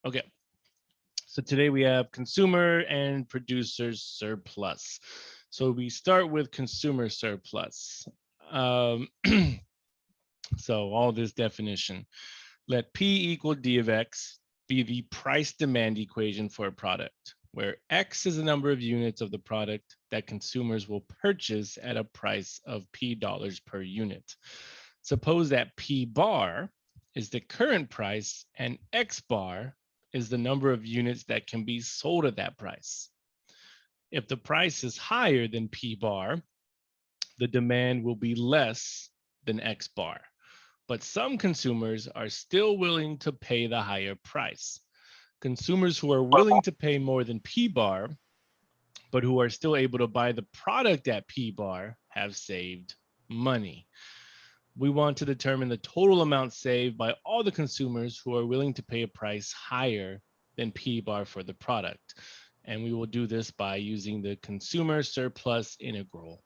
Okay, so today we have consumer and producer surplus. So we start with consumer surplus. Um, so all this definition. Let P equal D of X be the price demand equation for a product, where X is the number of units of the product that consumers will purchase at a price of P dollars per unit. Suppose that P bar is the current price and X bar is the number of units that can be sold at that price. If the price is higher than P bar, the demand will be less than X bar. But some consumers are still willing to pay the higher price. Consumers who are willing to pay more than P bar, but who are still able to buy the product at P bar, have saved money. We want to determine the total amount saved by all the consumers who are willing to pay a price higher than P bar for the product. And we will do this by using the consumer surplus integral.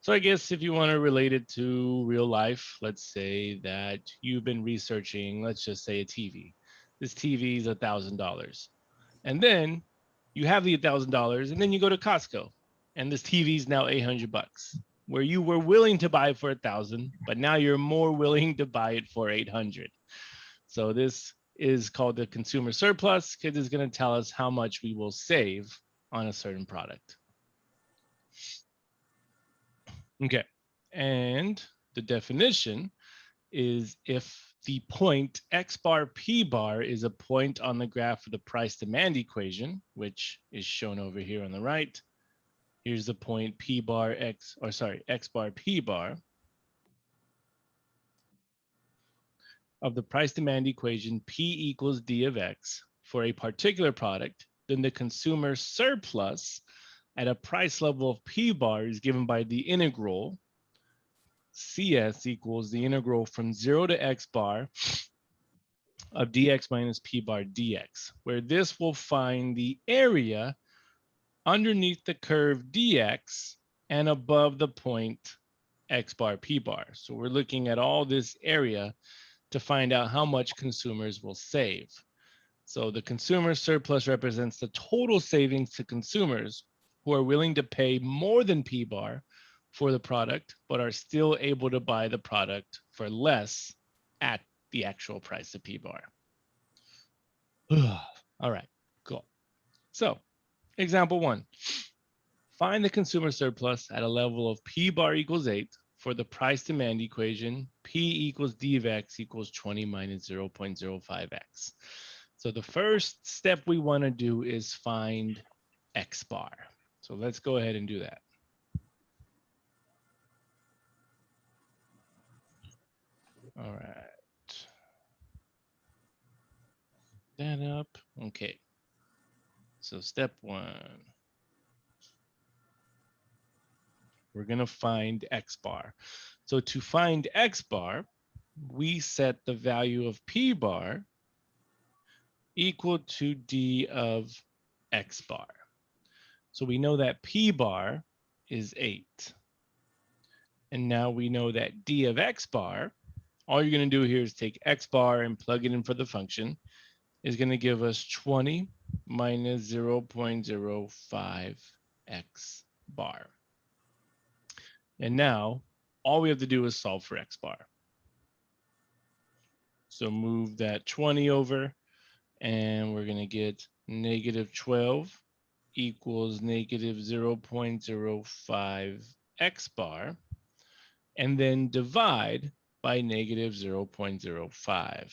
So I guess if you want to relate it to real life, let's say that you've been researching, let's just say a TV. This TV is $1,000. And then you have the $1,000 and then you go to Costco and this TV is now 800 bucks, where you were willing to buy it for 1,000, but now you're more willing to buy it for 800. So this is called the consumer surplus because it's going to tell us how much we will save on a certain product. Okay, and the definition is if the point X bar P bar is a point on the graph of the price demand equation, which is shown over here on the right. Here's the point P bar X, or sorry, X bar P bar of the price demand equation P equals D of X for a particular product, then the consumer surplus at a price level of P bar is given by the integral CS equals the integral from 0 to X bar of dx minus P bar dx, where this will find the area underneath the curve dx and above the point X bar P bar. So we're looking at all this area to find out how much consumers will save. So the consumer surplus represents the total savings to consumers who are willing to pay more than P bar for the product, but are still able to buy the product for less at the actual price of P bar. All right, cool. So example 1, find the consumer surplus at a level of P bar equals 8 for the price demand equation P equals D of X equals 20 minus 0.05X. So the first step we want to do is find X bar. So let's go ahead and do that. All right. That up. Okay. So step 1. We're going to find X bar. So to find X bar, we set the value of P bar equal to D of X bar. So we know that P bar is 8. And now we know that D of X bar, all you're going to do here is take X bar and plug it in for the function, is going to give us 20 minus 0.05 X bar. And now all we have to do is solve for X bar. So move that 20 over and we're going to get negative 12 equals negative 0.05 X bar, and then divide by negative 0.05.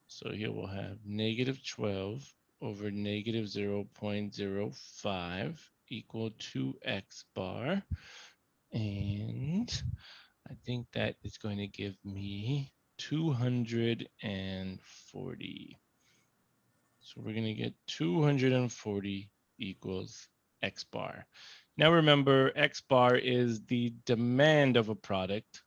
So here we'll have negative 12 over negative 0.05 equal to X bar. And I think that is going to give me 240. So we're going to get 240 equals X bar. Now remember, X bar is the demand of a product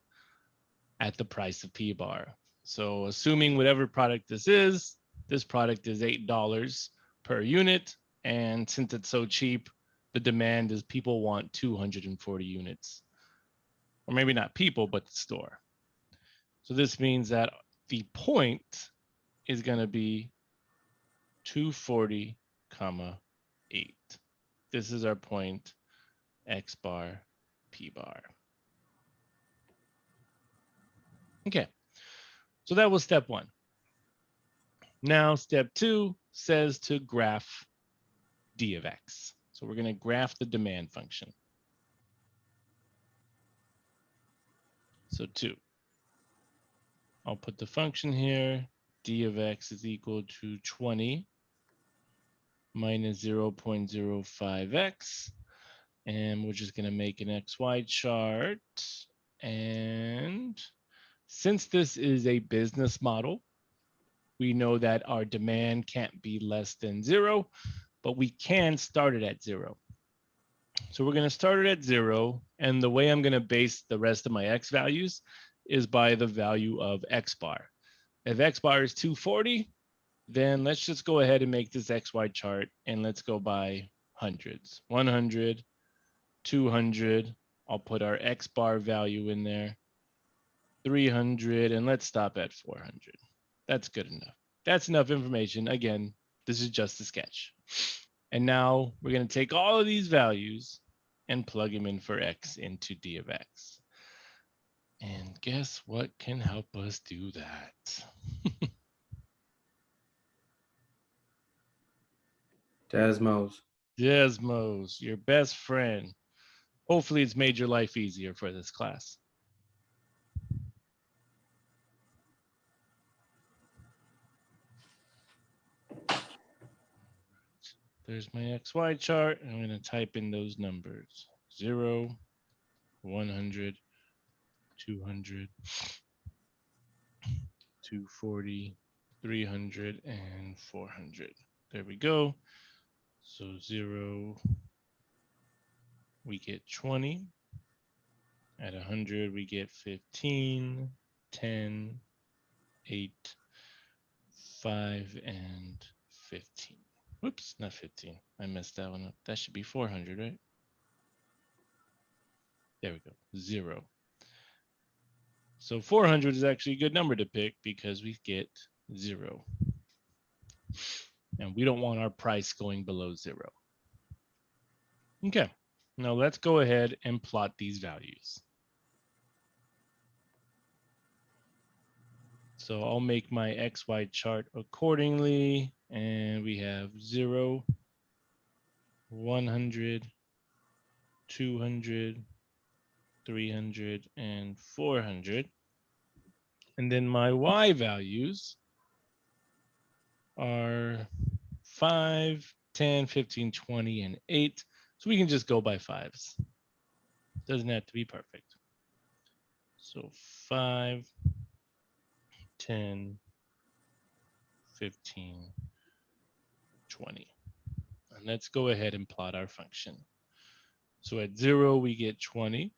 at the price of P bar. So assuming whatever product this is $8 per unit. And since it's so cheap, the demand is people want 240 units. Or maybe not people, but the store. So this means that the point is going to be 240, comma 8. This is our point X bar, P bar. Okay, so that was step 1. Now step 2 says to graph d of x. So we're going to graph the demand function. So 2. I'll put the function here. D of x is equal to 20 minus 0.05x. And we're just going to make an XY chart. And since this is a business model, we know that our demand can't be less than 0, but we can start it at 0. So we're going to start it at 0. And the way I'm going to base the rest of my x values is by the value of x bar. If x bar is 240, then let's just go ahead and make this XY chart, and let's go by hundreds. 100, 200. I'll put our x bar value in there. 300, and let's stop at 400. That's good enough. That's enough information. Again, this is just a sketch. And now we're going to take all of these values and plug them in for x into d of x. And guess what can help us do that? Desmos. Desmos, your best friend. Hopefully it's made your life easier for this class. There's my XY chart. I'm going to type in those numbers. 0, 100, 200, 240, 300, and 400. There we go. So 0, we get 20. At 100, we get 15, 10, 8, 5, and 15. Whoops, not 15. I messed that one up. That should be 400, right? There we go, 0. So 400 is actually a good number to pick because we get 0. And we don't want our price going below 0. Okay, now let's go ahead and plot these values. So I'll make my XY chart accordingly. And we have 0, 100, 200, 300, and 400. And then my Y values are 5, 10, 15, 20, and 8. So we can just go by 5s. Doesn't have to be perfect. So 5, 10, 15, 20. And let's go ahead and plot our function. So at 0, we get 20.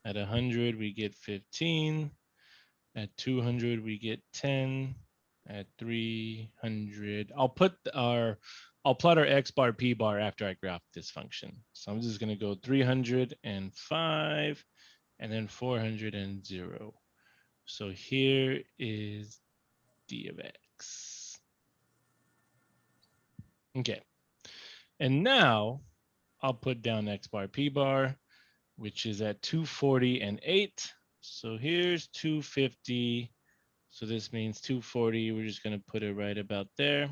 At 100, we get 15. At 200, we get 10. At 300, I'll plot our x bar, p bar after I graph this function. So I'm just going to go 305 and then 400. So here is d of x. Okay. And now I'll put down x bar, p bar, which is at 240 and 8. So here's 250. So this means 240. We're just going to put it right about there.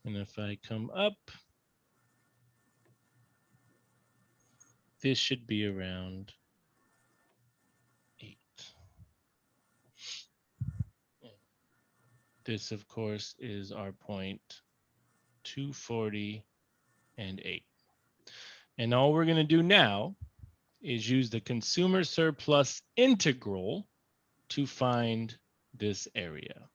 And if I come up, this should be around 8. This, of course, is our point 240 and 8. And all we're going to do now is use the consumer surplus integral to find this area.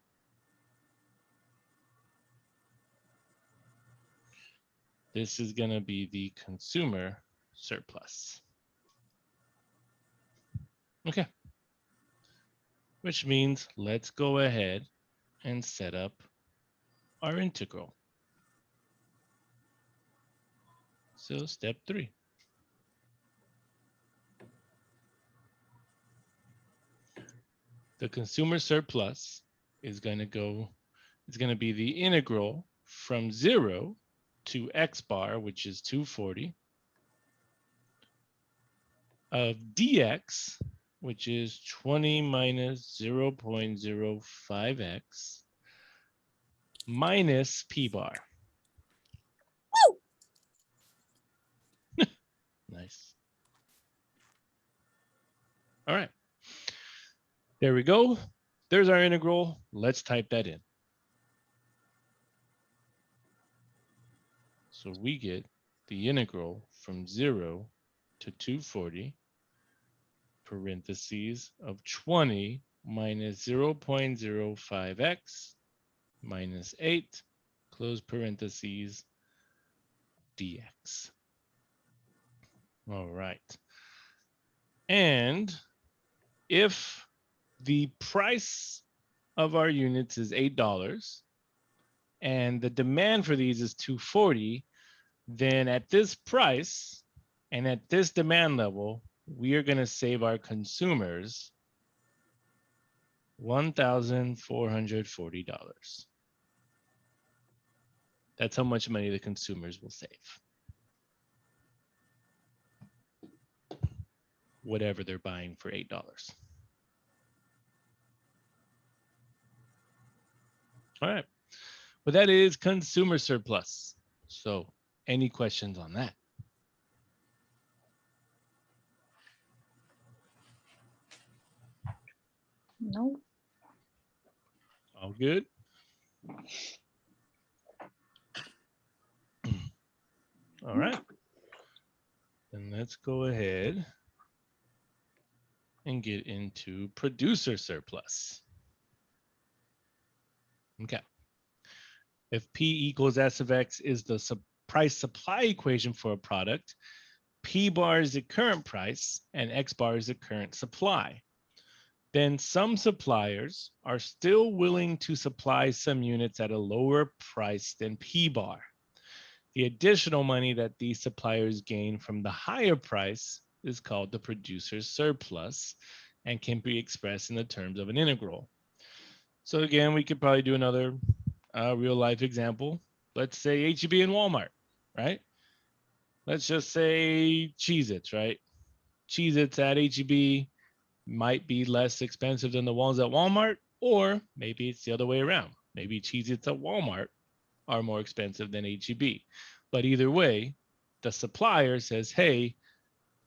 This is going to be the consumer surplus. Okay. Which means let's go ahead and set up our integral. So step 3. The consumer surplus is going to be the integral from 0 to x bar, which is 240, of dx, which is 20 minus 0.05x minus p bar. Nice. All right. There we go. There's our integral. Let's type that in. So we get the integral from 0 to 240 parentheses of 20 minus 0.05x minus 8 close parentheses dx. All right. And if the price of our units is $8 and the demand for these is 240, then at this price and at this demand level, we are going to save our consumers $1,440. That's how much money the consumers will save. Whatever they're buying for $8. All right. Well, that is consumer surplus. So any questions on that? No. All good? All right. Then let's go ahead and get into producer surplus. Okay. If P equals S of X is the price supply equation for a product, P bar is the current price and X bar is the current supply. Then some suppliers are still willing to supply some units at a lower price than P bar. The additional money that these suppliers gain from the higher price is called the producer's surplus and can be expressed in the terms of an integral. So again, we could probably do another real life example. Let's say H-E-B and Walmart, right? Let's just say Cheez-Its, right? Cheez-Its at H-E-B might be less expensive than the ones at Walmart, or maybe it's the other way around. Maybe Cheez-Its at Walmart are more expensive than H-E-B. But either way, the supplier says, hey,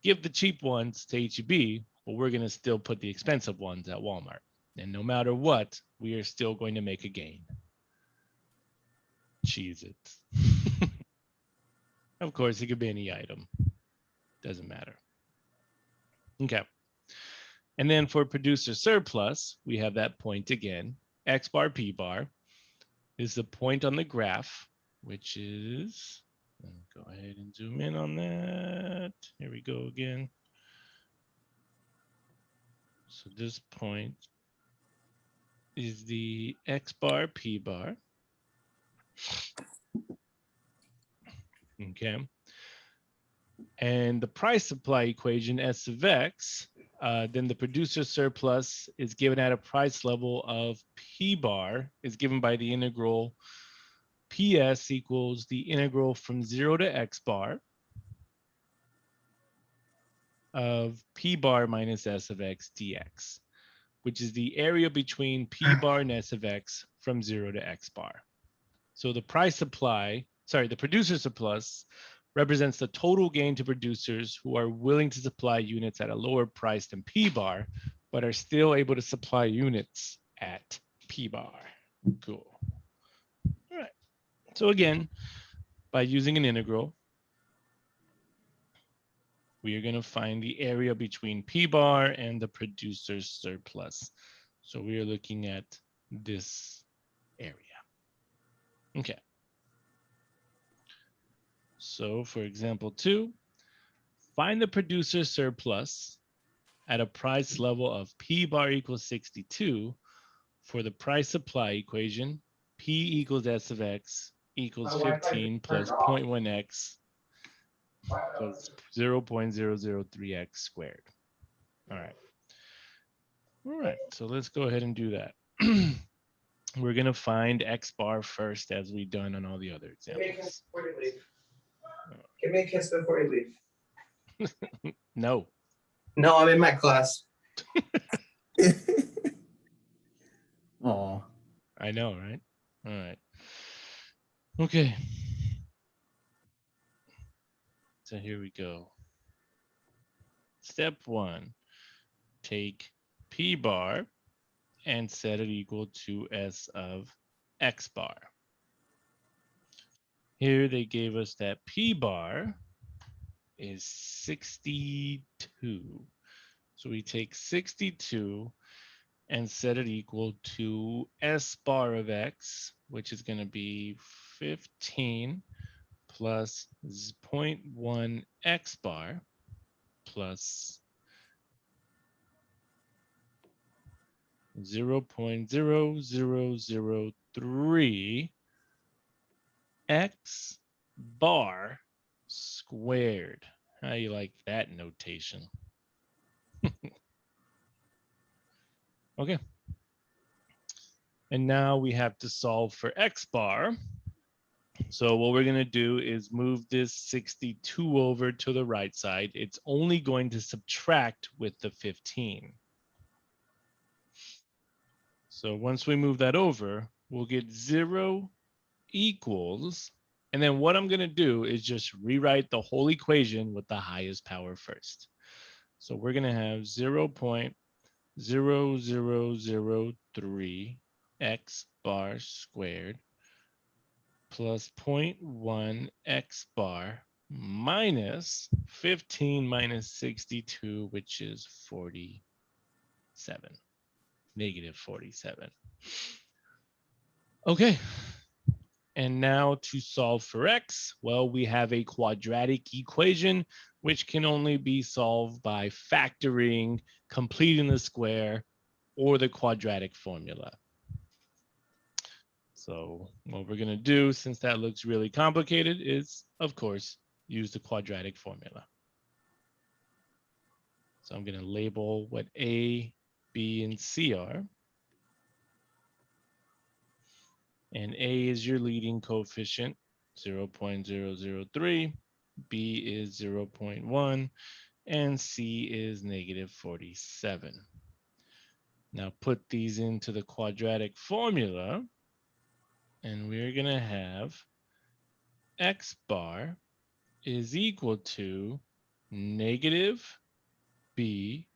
give the cheap ones to H-E-B, but we're going to still put the expensive ones at Walmart. And no matter what, we are still going to make a gain. Cheez-Its. Of course, it could be any item. Doesn't matter. Okay. And then for producer surplus, we have that point again. X bar, P bar is the point on the graph, which is, go ahead and zoom in on that. Here we go again. So this point is the X bar, P bar. Okay. And the price supply equation, S of X, then the producer surplus is given at a price level of P bar is given by the integral PS equals the integral from 0 to X bar of P bar minus S of X dx, which is the area between P bar and S of X from 0 to X bar. So the the producer surplus represents the total gain to producers who are willing to supply units at a lower price than P bar, but are still able to supply units at P bar. Cool. All right. So again, by using an integral, we are going to find the area between P bar and the producer's surplus. So we are looking at this area. Okay. So for example 2, find the producer's surplus at a price level of P bar equals 62 for the price supply equation, P equals S of X equals 15 plus 0.1x plus 0.003x squared. All right. All right, so let's go ahead and do that. we're going to find X bar first as we've done on all the other examples. Give me a kiss before you leave. No. No, I'm in my class. Aw. I know, right? All right. Okay. So here we go. Step 1, take P bar and set it equal to S of X bar. Here they gave us that P bar is 62. So we take 62 and set it equal to S bar of X, which is going to be 15 plus 0.1 X bar plus 0.0003 X bar squared. How you like that notation? Okay. And now we have to solve for X bar. So what we're going to do is move this 62 over to the right side. It's only going to subtract with the 15. So once we move that over, we'll get 0 equals, and then what I'm going to do is just rewrite the whole equation with the highest power first. So we're going to have 0.0003 X bar squared plus 0.1 X bar minus 15 minus 62, which is 47, negative 47. Okay. And now to solve for X, well, we have a quadratic equation, which can only be solved by factoring, completing the square, or the quadratic formula. So what we're going to do, since that looks really complicated, is, of course, use the quadratic formula. So I'm going to label what A, B, and C are. And A is your leading coefficient, 0.003. B is 0.1. And C is negative 47. Now put these into the quadratic formula. And we're going to have X bar is equal to negative B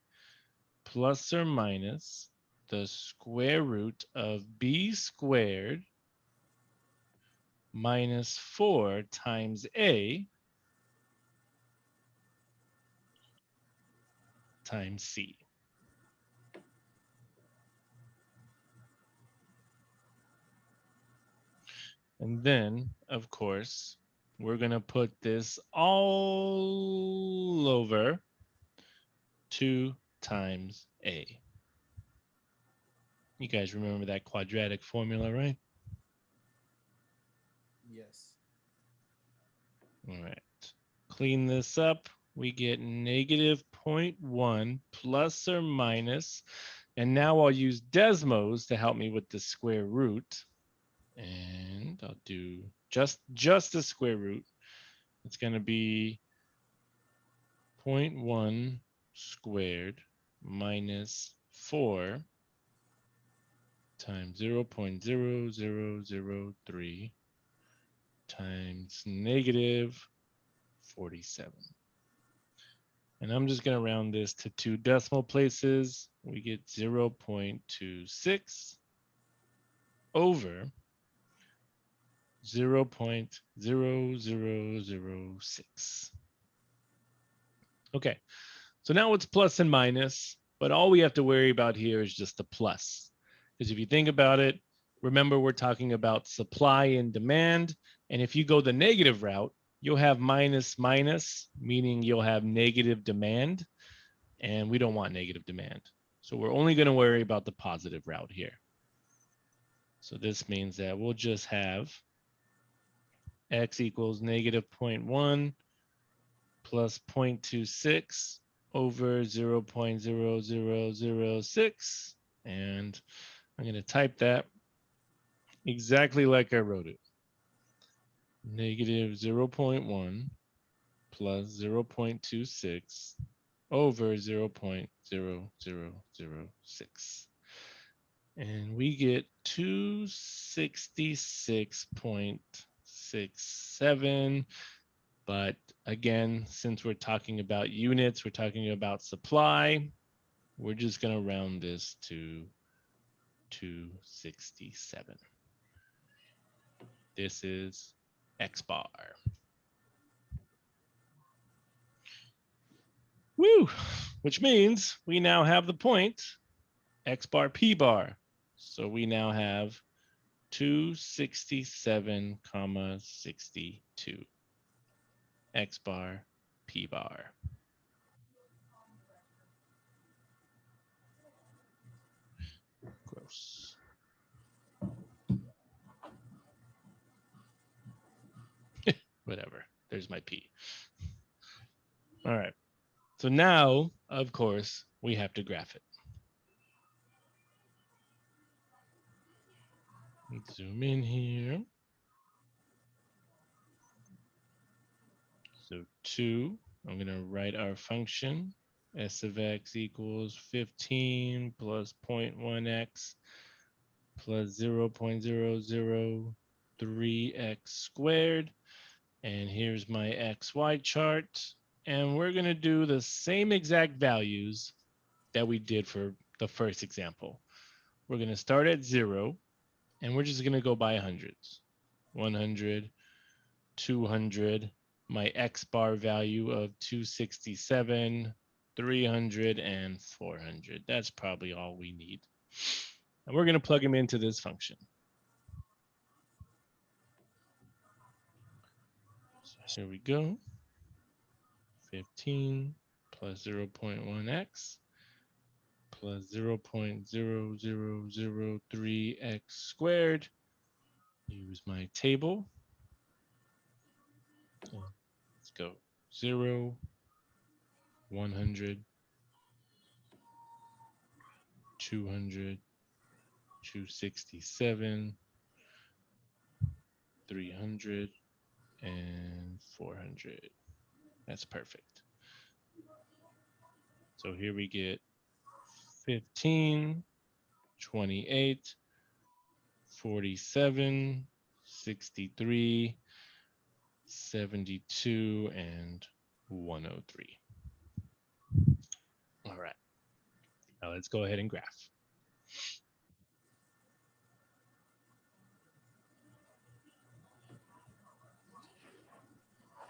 plus or minus the square root of B squared minus 4 times A times C. And then, of course, we're going to put this all over 2 times A. You guys remember that quadratic formula, right? Yes. All right. Clean this up. We get negative 0.1 plus or minus. And now I'll use Desmos to help me with the square root. And I'll do just the square root. It's going to be 0.1 squared minus 4 times 0.0003 times negative 47. And I'm just going to round this to 2 decimal places. We get 0.26 over 0.0006. Okay, so now it's plus and minus, but all we have to worry about here is just the plus. Because if you think about it, remember we're talking about supply and demand. And if you go the negative route, you'll have minus minus, meaning you'll have negative demand. And we don't want negative demand. So we're only going to worry about the positive route here. So this means that we'll just have X equals negative 0.1 plus 0.26 over 0.0006. And I'm going to type that. exactly like I wrote it. Negative 0.1 plus 0.26 over 0.0006. And we get 266.67. But again, since we're talking about units, we're talking about supply, we're just going to round this to 267. This is X bar. Woo! Which means we now have the point X bar P bar. So we now have 267, 62. X bar P bar. Gross. Whatever. There's my P. All right. So now, of course, we have to graph it. Let's zoom in here. So 2, I'm going to write our function. S of x equals 15 plus 0.1x plus 0.003x squared. And here's my XY chart. And we're going to do the same exact values that we did for the first example. We're going to start at 0, and we're just going to go by hundreds. 100, 200, my X bar value of 267, 300, and 400. That's probably all we need. And we're going to plug them into this function. So here we go. 15 plus 0.1x plus 0.0003x squared. Use my table. Let's go 0, 100, 200, 267, 300, and 400. That's perfect. So here we get 15, 28, 47, 63, 72, and 103. All right. Now let's go ahead and graph.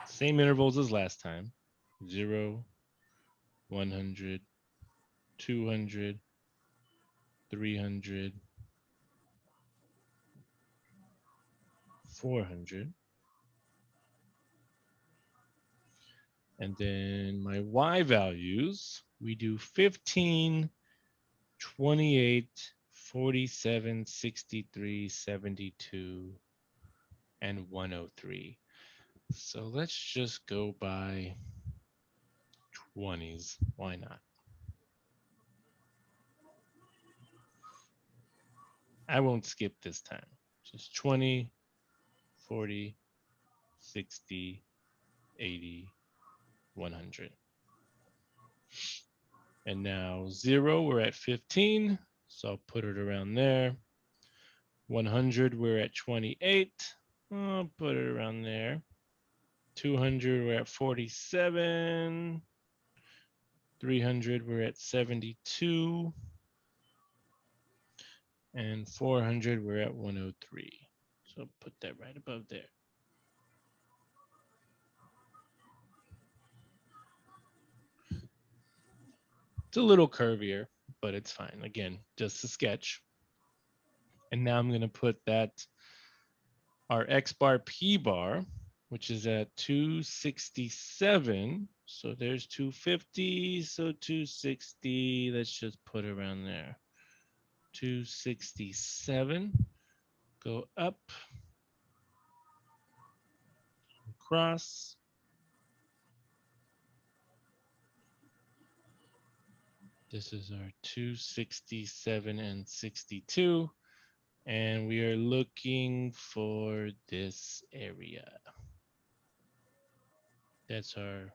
Same intervals as last time. 0, 100, 200, 300, 400. And then my Y values, we do 15, 28, 47, 63, 72, and 103. So let's just go by 20s. Why not? I won't skip this time. Just 20, 40, 60, 80, 100. And now 0, we're at 15. So I'll put it around there. 100, we're at 28. I'll put it around there. 200, we're at 47. 300, we're at 72. And 400, we're at 103. So put that right above there. It's a little curvier, but it's fine. Again, just a sketch. And now I'm going to put that, our X bar P bar, which is at 267. So there's 250, so 260, let's just put around there. 267, go up, across. This is our 267 and 62. And we are looking for this area. That's our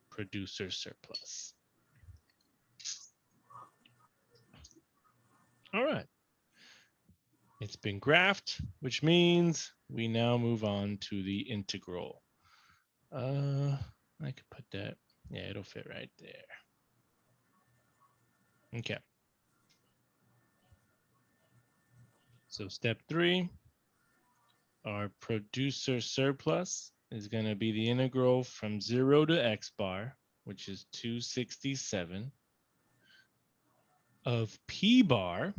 producer surplus. All right. It's been graphed, which means we now move on to the integral. I could put that. Yeah, it'll fit right there. Okay. So step 3, our producer surplus is going to be the integral from 0 to x bar, which is 267, of p bar,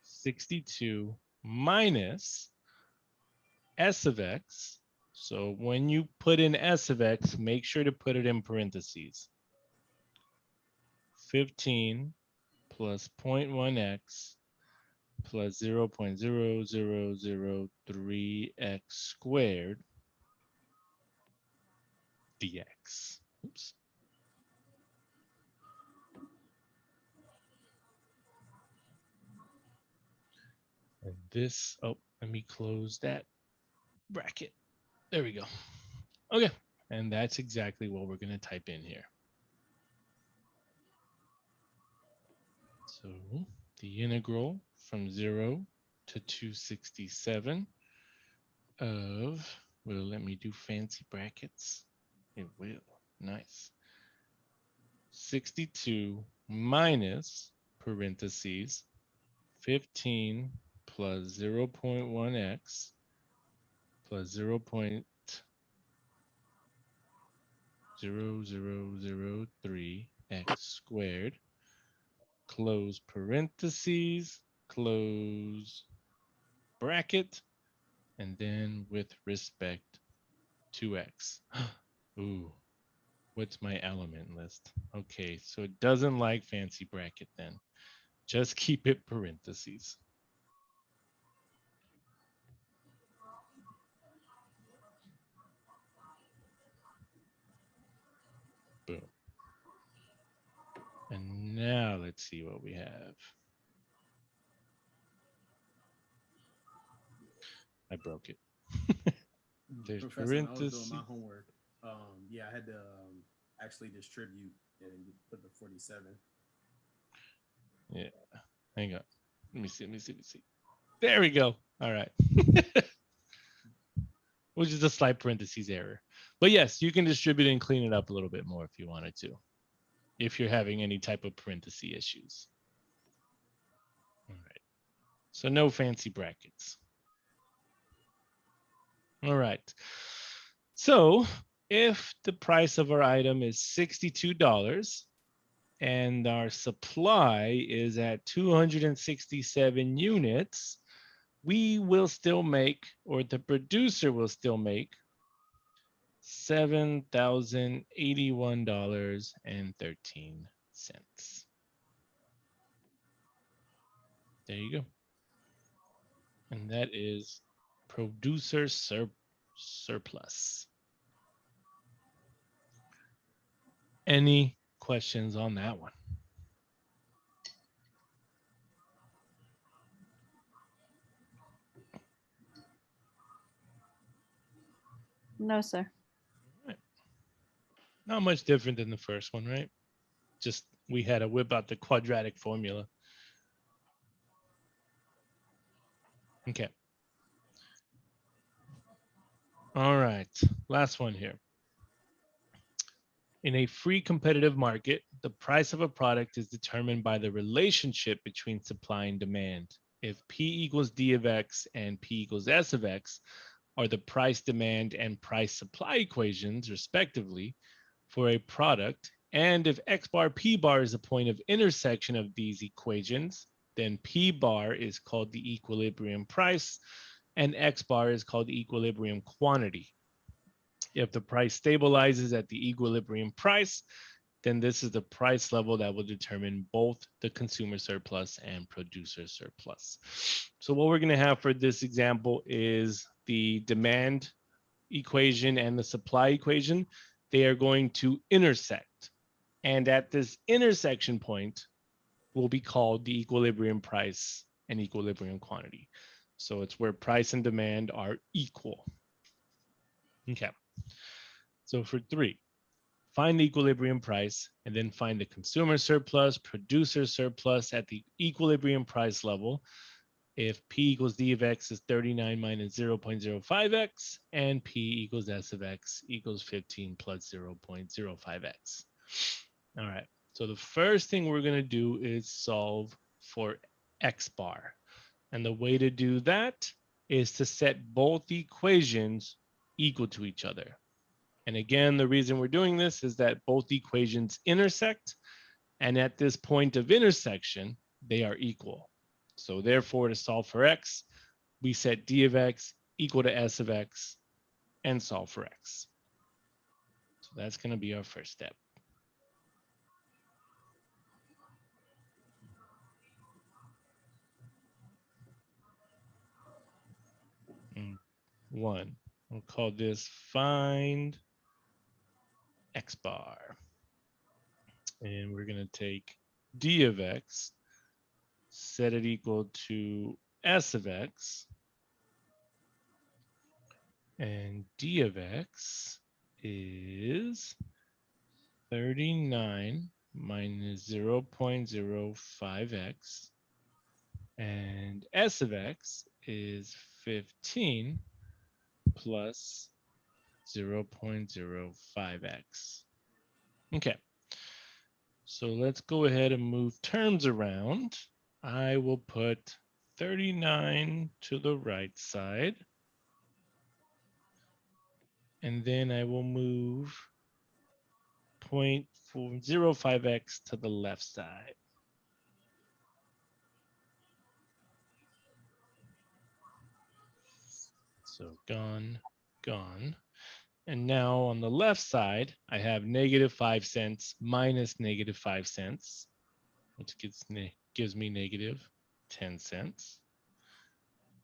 62, minus s of x. So when you put in s of x, make sure to put it in parentheses. 15 plus 0.1x plus 0.0003x squared dx. Oops. And this, oh, let me close that bracket. There we go. Okay. And that's exactly what we're going to type in here. So the integral from 0 to 267 of, will let me do fancy brackets? It will. Nice. 62 minus parentheses 15 plus 0.1x plus 0.0003x squared, close parentheses, close bracket, and then with respect to x. Ooh, what's my element list? Okay, so it doesn't like fancy bracket then. Just keep it parentheses. Boom. And now let's see what we have. I broke it. There's Professor, when I was parentheses. doing my homework, yeah, I had to actually distribute and put the 47. Yeah, hang on. Let me see. There we go. All right. Which is a slight parentheses error. But yes, you can distribute and clean it up a little bit more if you wanted to, if you're having any type of parenthesis issues. All right. So no fancy brackets. All right. So if the price of our item is $62 and our supply is at 267 units, we will still make, or the producer will still make, $7,081.13. There you go. And that is producer surplus. Any questions on that one? No, sir. Right. Not much different than the first one, right? Just we had to whip out the quadratic formula. Okay. All right. Last one here. In a free competitive market, the price of a product is determined by the relationship between supply and demand. If P equals D of X and P equals S of X are the price demand and price supply equations, respectively, for a product, and if X bar P bar is a point of intersection of these equations, then P bar is called the equilibrium price and X bar is called the equilibrium quantity. If the price stabilizes at the equilibrium price, then this is the price level that will determine both the consumer surplus and producer surplus. So what we're going to have for this example is the demand equation and the supply equation. They are going to intersect. And at this intersection point will be called the equilibrium price an equilibrium quantity. So it's where price and demand are equal. Okay. So for 3, find the equilibrium price and then find the consumer surplus, producer surplus at the equilibrium price level. If P equals D of X is 39 minus 0.05X and P equals S of X equals 15 plus 0.05X. All right. So the first thing we're going to do is solve for X bar. And the way to do that is to set both equations equal to each other. And again, the reason we're doing this is that both equations intersect. And at this point of intersection, they are equal. So therefore, to solve for X, we set D of X equal to S of X and solve for X. So that's going to be our first step. One, we'll call this find X bar. And we're going to take D of X, set it equal to S of X, and D of X is 39 minus 0.05X, and S of X is 15 plus 0.05X. Okay, so let's go ahead and move terms around. I will put 39 to the right side. And then I will move 0.05X to the left side. So gone, gone. And now on the left side, I have negative 5 cents minus negative 5 cents, which gives me negative 10 cents,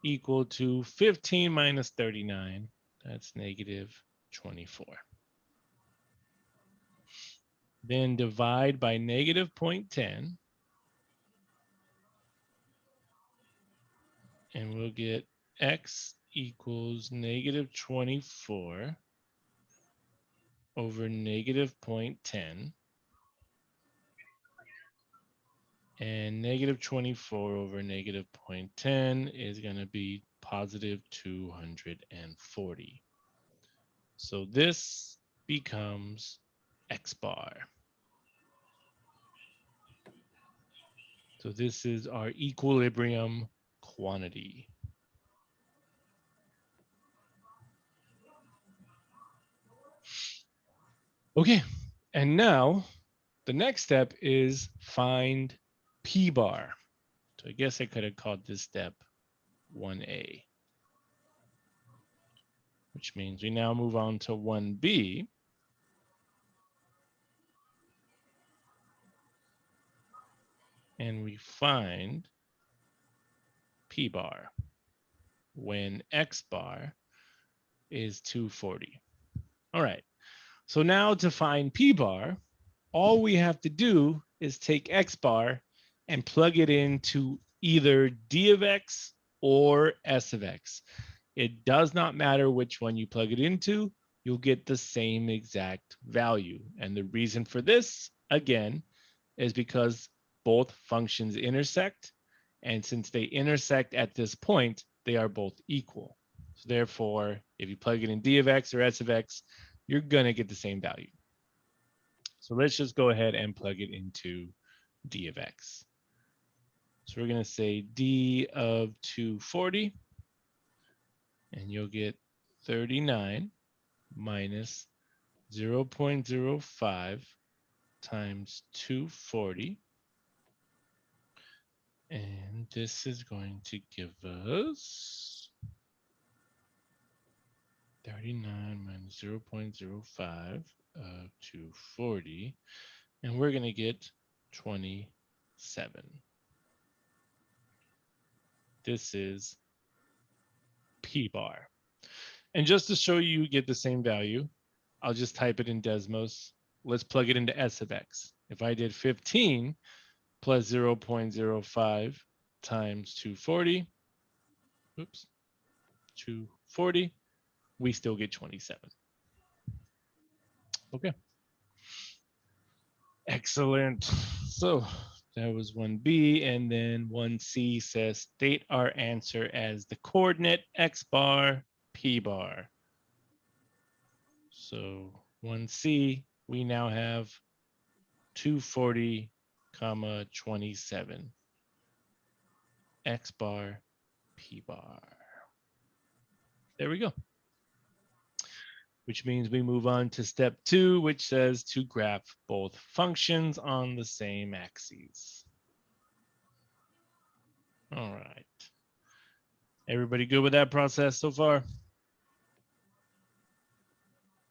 equal to 15 minus 39. That's negative 24. Then divide by negative 0.10. And we'll get X equals negative 24 over negative 0.10. And negative 24 over negative 0.10 is going to be positive 240. So this becomes X bar. So this is our equilibrium quantity. Okay, and now the next step is find P bar. So I guess I could have called this step 1A, which means we now move on to 1B. And we find P bar when X bar is 240. All right, so now to find P bar, all we have to do is take X bar and plug it into either D of X or S of X. It does not matter which one you plug it into, you'll get the same exact value. And the reason for this, again, is because both functions intersect. And since they intersect at this point, they are both equal. So therefore, if you plug it in D of X or S of X, you're going to get the same value. So let's just go ahead and plug it into D of X. So we're going to say D of 240, and you'll get 39 minus 0.05 times 240. And this is going to give us 39 minus 0.05 of 240. And we're going to get 27. This is P bar. And just to show you get the same value, I'll just type it in Desmos. Let's plug it into S of X. If I did 15 plus 0.05 times 240. Oops. 240. We still get 27. Okay. Excellent. So that was 1B, and then 1C says state our answer as the coordinate x bar, p bar. So 1C, we now have 240, comma 27. X bar, p bar. There we go. Which means we move on to step 2, which says to graph both functions on the same axes. All right. Everybody good with that process so far?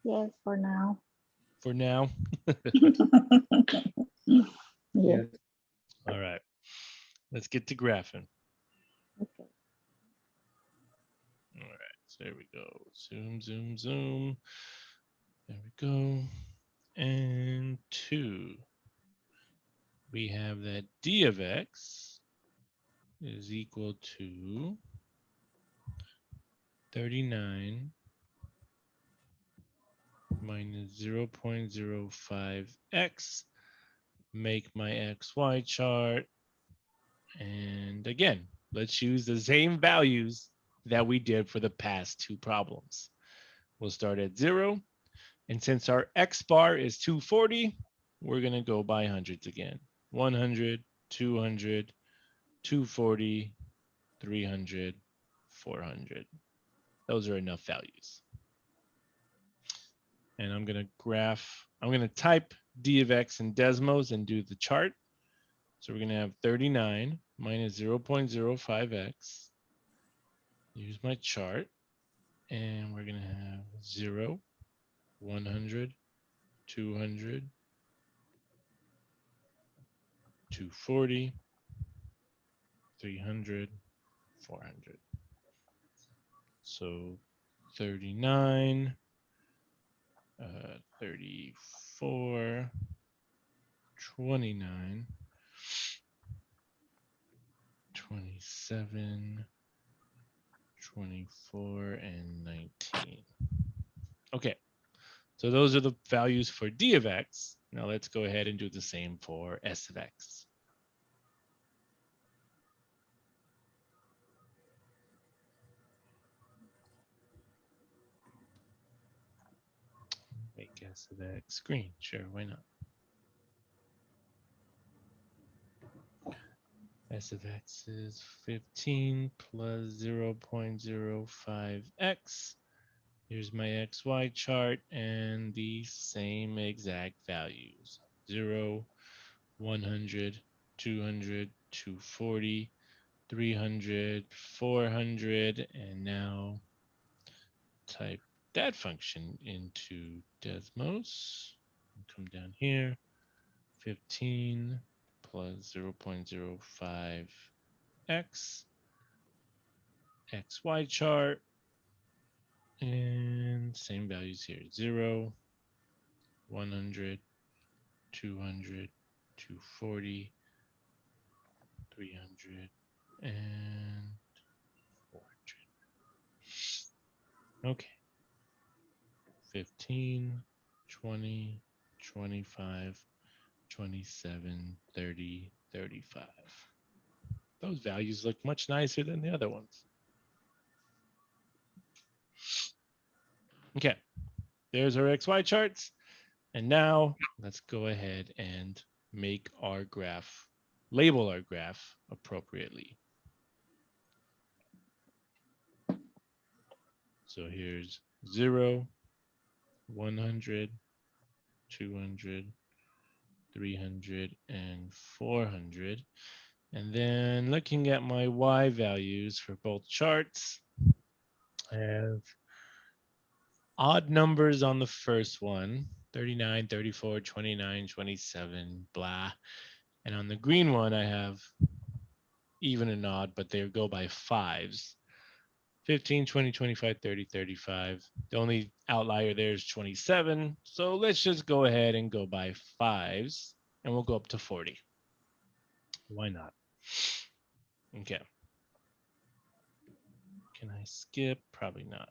Yes, for now. For now? Yes. All right. Let's get to graphing. Okay. All right. So there we go. Zoom, zoom, zoom. There we go. And 2. We have that d of x is equal to 39 minus 0.05x. Make my xy chart. And again, let's use the same values that we did for the past 2 problems. We'll start at 0. And since our x bar is 240, we're going to go by hundreds again. 100, 200, 240, 300, 400. Those are enough values. And I'm going to type d of x in Desmos and do the chart. So we're going to have 39 minus 0.05x. Here's my chart. And we're going to have 0, 100, 200, 240, 300, 400. So 39, 34, 29, 27, 24, and 19. Okay, so those are the values for d of x. Now let's go ahead and do the same for s of x. Make s of x green, sure, why not? S of x is 15 plus 0.05x. Here's my XY chart and the same exact values. 0, 100, 200, 240, 300, 400, and now type that function into Desmos. Come down here, 15 plus 0.05x, XY chart, and same values here, 0, 100, 200, 240, 300, and 400. Okay. 15, 20, 25, 27, 30, 35. Those values look much nicer than the other ones. Okay, there's our XY charts. And now let's go ahead and make our graph, label our graph appropriately. So here's 0, 100, 200, 300, and 400. And then looking at my Y values for both charts, I have odd numbers on the first one, 39, 34, 29, 27, blah. And on the green one, I have even and odd, but they go by fives. 15, 20, 25, 30, 35. The only outlier there is 27. So let's just go ahead and go by fives, and we'll go up to 40. Why not? Okay. Can I skip? Probably not.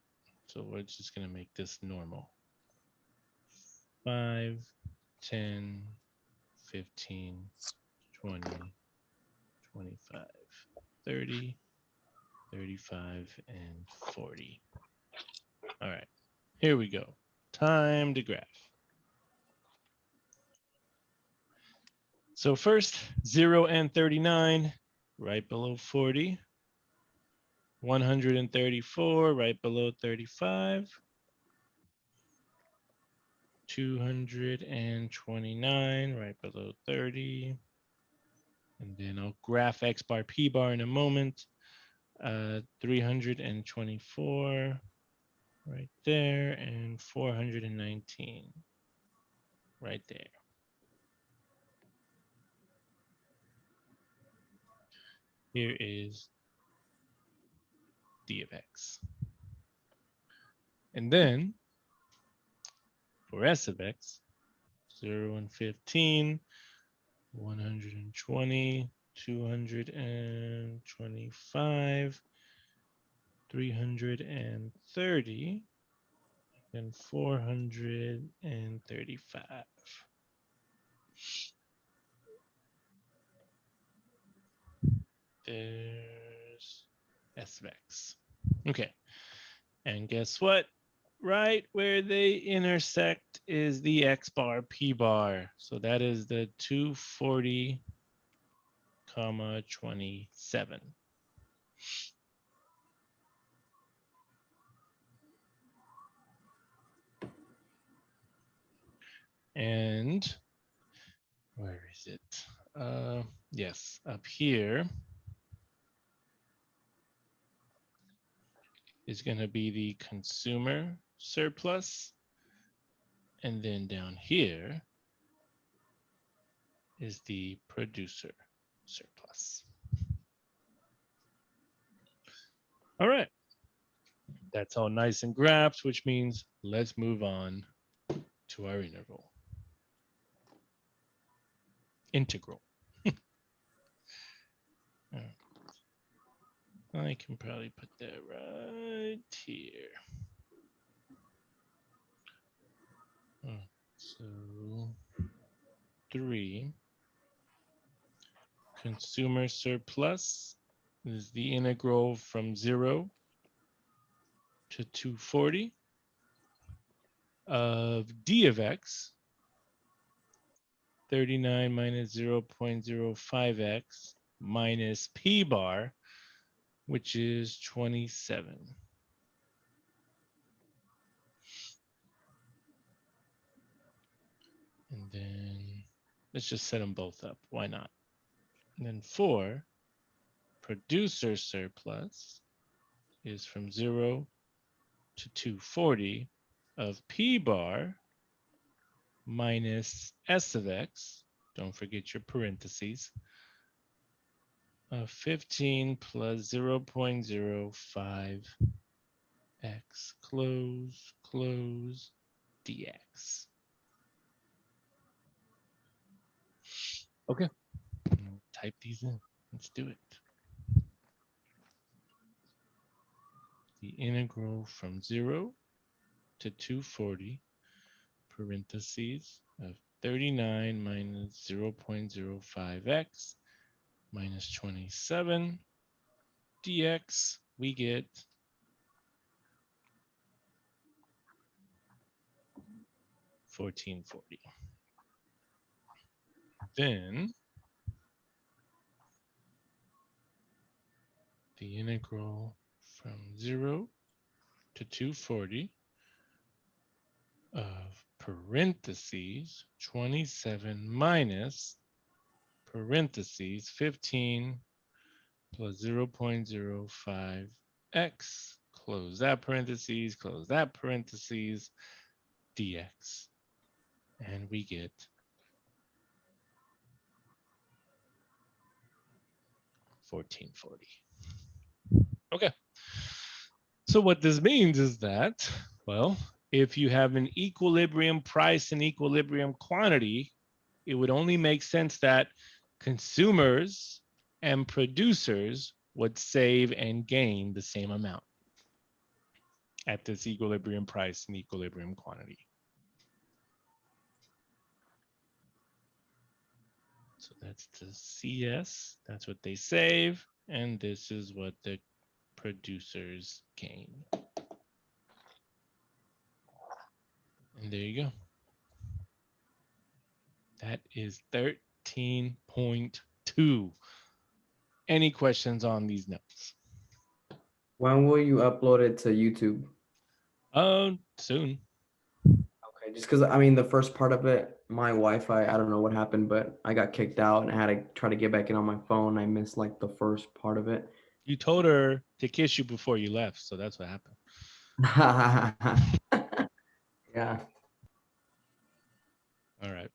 So we're just going to make this normal. 5, 10, 15, 20, 25, 30, 35, and 40. All right, here we go. Time to graph. So first, 0 and 39, right below 40. 134, right below 35. 229, right below 30. And then I'll graph X bar, P bar in a moment. 324, right there, and 419, right there. Here is d of x. And then for s of x, 0 and 15, 120, 225, 330, and 435. There's s of x. Okay. And guess what? Right where they intersect is the X bar, P bar. So that is the 240, 27. And where is it? Yes, up here is going to be the consumer surplus. And then down here is the producer surplus. All right. That's all nice and graphed, which means let's move on to our interval. Integral. I can probably put that right here. So 3, consumer surplus is the integral from 0 to 240 of d of x, 39 minus 0.05x minus p bar, which is 27. And then let's just set them both up. Why not? And then 4, producer surplus is from 0 to 240 of p bar minus s of x. Don't forget your parentheses. 15 plus 0.05 x close, close, dx. Okay, type these in. Let's do it. The integral from 0 to 240 parentheses of 39 minus 0.05x minus 27 dx, we get 1440. Then the integral from 0 to 240 of parentheses 27 minus parentheses 15 plus 0.05x, close that parentheses, dx. And we get 1440. Okay. So what this means is that, well, if you have an equilibrium price and equilibrium quantity, it would only make sense that consumers and producers would save and gain the same amount at this equilibrium price and equilibrium quantity. So that's the CS, that's what they save, and this is what the producers gain. And there you go. That is 13.2. Any questions on these notes? When will you upload it to YouTube? Soon. Okay, just because I mean the first part of it, my Wi-Fi, I don't know what happened, but I got kicked out and I had to try to get back in on my phone. I missed like the first part of it. You told her to kiss you before you left, so that's what happened. Yeah. All right.